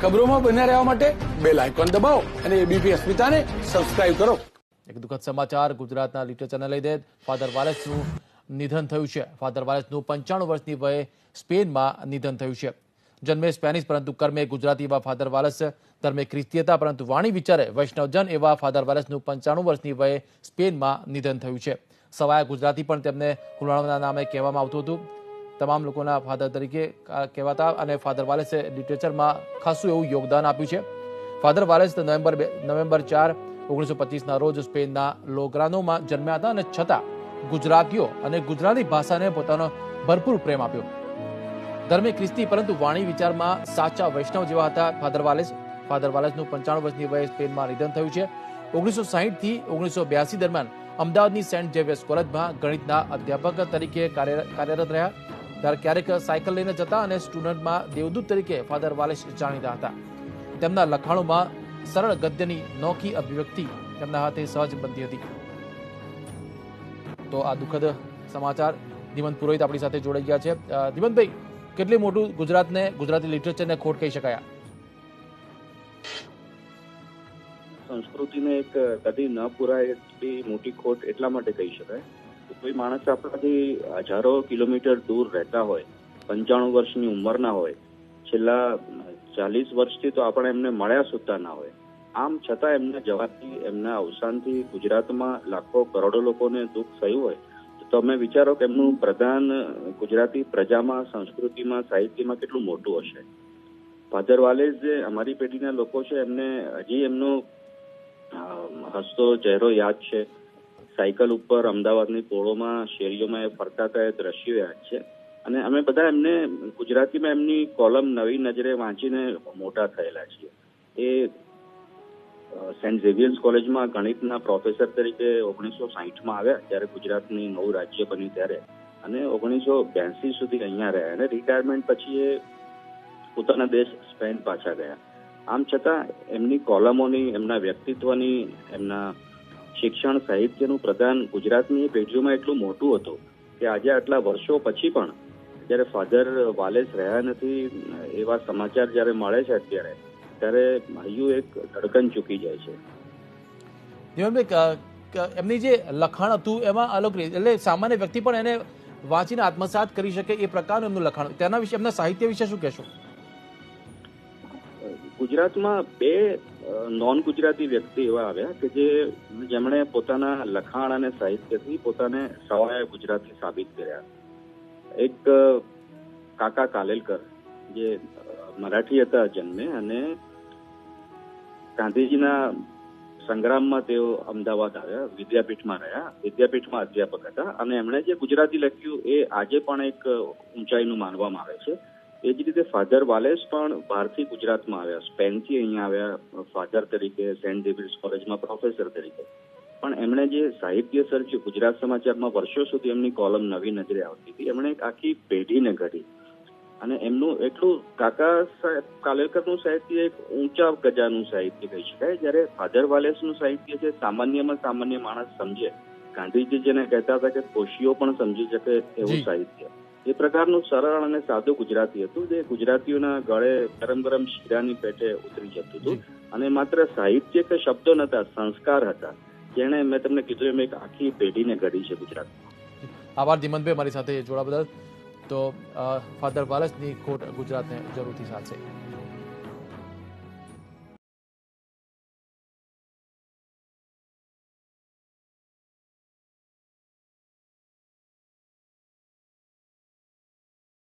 ખબરોમાં બન્યા રહેવા માટે બેલ આઇકોન દબાવો અને એબીપી અસ્મિતાને સબસ્ક્રાઇબ કરો। એક દુઃખદ સમાચાર ગુજરાતના લિટરેચરને લઈને ફાધર વાલેસનું નિધન થયું છે। ફાધર વાલેસનું 95 વર્ષની વયે સ્પેનમાં નિધન થયું છે। જન્મે સ્પેનિશ પરંતુ કર્મે ગુજરાતી એવા ફાધર વાલેસ, ધર્મે ખ્રિસ્તી હતા પરંતુ વાણી વિચારે વૈષ્ણવજન એવા ફાધર વાલેસનું 95 વર્ષની વયે સ્પેનમાં નિધન થયું છે। સવાયા ગુજરાતી પણ તેમને હુલાણાના નામે કહેવામાં આવતું હતું। તમામ લોકોના ફાધર તરીકે કહેવાતા અને ફાધર વાલેસે લિટરેચરમાં ખાસું એવું યોગદાન આપ્યું છે। ફાધર વાલેસ નવેમ્બર 4, 1925ના રોજ સ્પેનના લોગ્રાનોમાં જન્મ્યા હતા અને છતાં ગુજરાતીઓ અને ગુજરાતી ભાષાને પોતાનો ભરપૂર પ્રેમ આપ્યો। ધર્મે ખ્રિસ્તી પરંતુ વાણી વિચારમાં સાચા વૈષ્ણવ જેવા હતા ફાધર વાલેસ। ફાધર વાલેસનું 95 વર્ષની વયે સ્પેનમાં નિધન થયું છે। 1960 થી 1982 દરમિયાન અમદાવાદની સેન્ટ ઝેવિયર્સ કોલેજમાં ગણિતના અધ્યાપક તરીકે કાર્યરત રહ્યા। ત્યારે ક્યારેક સાયકલ લઈને જતા અને સ્ટુડન્ટમાં દેવદૂત તરીકે ફાધર વાલેસ જાણીતા હતા। તેમના લખાણોમાં સરળ ગદ્યની નોખી અભિવ્યક્તિ તેમના હાથે સહજ બનતી હતી। તો આ દુઃખદ સમાચાર દિમંત પુરોહિત આપણી સાથે જોડાઈ ગયા છે। દિમંતભાઈ, કેટલી મોટું ગુજરાતી લિટરેચરને ખોટ કહી શકાય? સંસ્કૃતિને એક કદી ન પૂરાય એટલી મોટી ખોટ એટલા માટે કહી શકાય કે કોઈ માણસ આપણાથી હજારો કિલોમીટર દૂર રહેતા હોય, 95 વર્ષની ઉંમરના હોય, છેલ્લા 40 વર્ષથી તો આપણે એમને મળ્યા સુદ્ધા ના હોય, આમ છતાં એમના જવાથી, એમના અવસાનથી ગુજરાતમાં લાખો કરોડો લોકોને દુઃખ થયું હોય તો તમે વિચારો કે એમનું પ્રદાન ગુજરાતી પ્રજામાં, સંસ્કૃતિમાં, સાહિત્યમાં કેટલું મોટું હશે। ફાધર વાલેસ જે અમારી પેઢીના લોકો છે એમને હજી એમનો હસતો ચહેરો યાદ છે। સાયકલ ઉપર અમદાવાદની પોળોમાં, શેરીઓમાં એ ફરતા હતા એ દ્રશ્યો યાદ છે। અને અમે બધા એમને ગુજરાતીમાં એમની કોલમ નવી નજરે વાંચીને મોટા થયેલા છીએ। એ સેન્ટ ઝેવિયર્સ કોલેજમાં ગણિતના પ્રોફેસર તરીકે 1960માં આવ્યા, ત્યારે ગુજરાતની નવું રાજ્ય બન્યું ત્યારે, અને 1982 સુધી અહીંયા રહ્યા અને રિટાયરમેન્ટ પછી એ પોતાના દેશ સ્પેન પાછા ગયા। આમ છતાં એમની કોલમોની, એમના વ્યક્તિત્વની, એમના શિક્ષણ સાહિત્યનું પ્રદાન ગુજરાતની પેઢીઓમાં એટલું મોટું હતું કે આજે આટલા વર્ષો પછી પણ જ્યારે ફાધર વાલેસ રહ્યા નથી એવા સમાચાર જ્યારે મળે છે અત્યારે, ત્યારે હૈયું એક ધડકન ચૂકી જાય છે। જીવનભાઈ, એમની જે લખાણ હતું એમાં અલગ રીતે, એટલે સામાન્ય વ્યક્તિ પણ એને વાંચીને આત્મસાત કરી શકે એ પ્રકારનું એમનું લખાણ, તેના વિશે, એમના સાહિત્ય વિશે શું કહેશો? ગુજરાતમાં બે નોન ગુજરાતી વ્યક્તિ એવા આવ્યા કે જેમણે પોતાના લખાણ અને સાહિત્યથી પોતાને સવાયા ગુજરાતી સાબિત કર્યા। એક કાકા કાલેલકર, જે મરાઠી હતા જન્મે અને ગાંધીજીના સંગ્રામમાં તેઓ અમદાવાદ આવ્યા, વિદ્યાપીઠમાં રહ્યા, વિદ્યાપીઠમાં અધ્યાપક હતા અને એમણે જે ગુજરાતી લખ્યું એ આજે પણ એક ઊંચાઈનું માનવામાં આવે છે। એ જ રીતે ફાધર વાલેસ પણ બહારથી ગુજરાતમાં આવ્યા, સ્પેનથી અહીંયા આવ્યા ફાધર તરીકે, સેન્ટ ઝેવિયર્સ કોલેજમાં પ્રોફેસર તરીકે, પણ એમણે જે સાહિત્ય સર્જ્યું, ગુજરાત સમાચારમાં વર્ષો સુધી એમની કોલમ નવી નજરે આવતી હતી, એમણે એક આખી પેઢીને ઘડી। અને એમનું એટલું, કાકા કાલેલકરનું સાહિત્ય એક ઊંચા ગજાનું સાહિત્ય કહી શકાય, જ્યારે ફાધર વાલેસનું સાહિત્ય છે સામાન્યમાં સામાન્ય માણસ સમજે, ગાંધીજી જેને કહેતા હતા કે કોશીઓ પણ સમજી શકે એવું સાહિત્ય, એ પ્રકારનું સરળ અને સાદું ગુજરાતી હતું, જે ગુજરાતીઓના ગળે ગરમ ગરમ શીરાની પેટે ઉતરી જતું હતું। અને માત્ર સાહિત્ય કે શબ્દો નતા, સંસ્કાર હતા, જેને મેં તમને કીધું એમ એક આખી પેઢીને ઘડી છે ગુજરાતમાં। આભાર દિમંતભાઈ મારી સાથે જોડા બદલ। તો ફાધર વાલેસની ખોટ ગુજરાતને જરૂરથી સાચશે।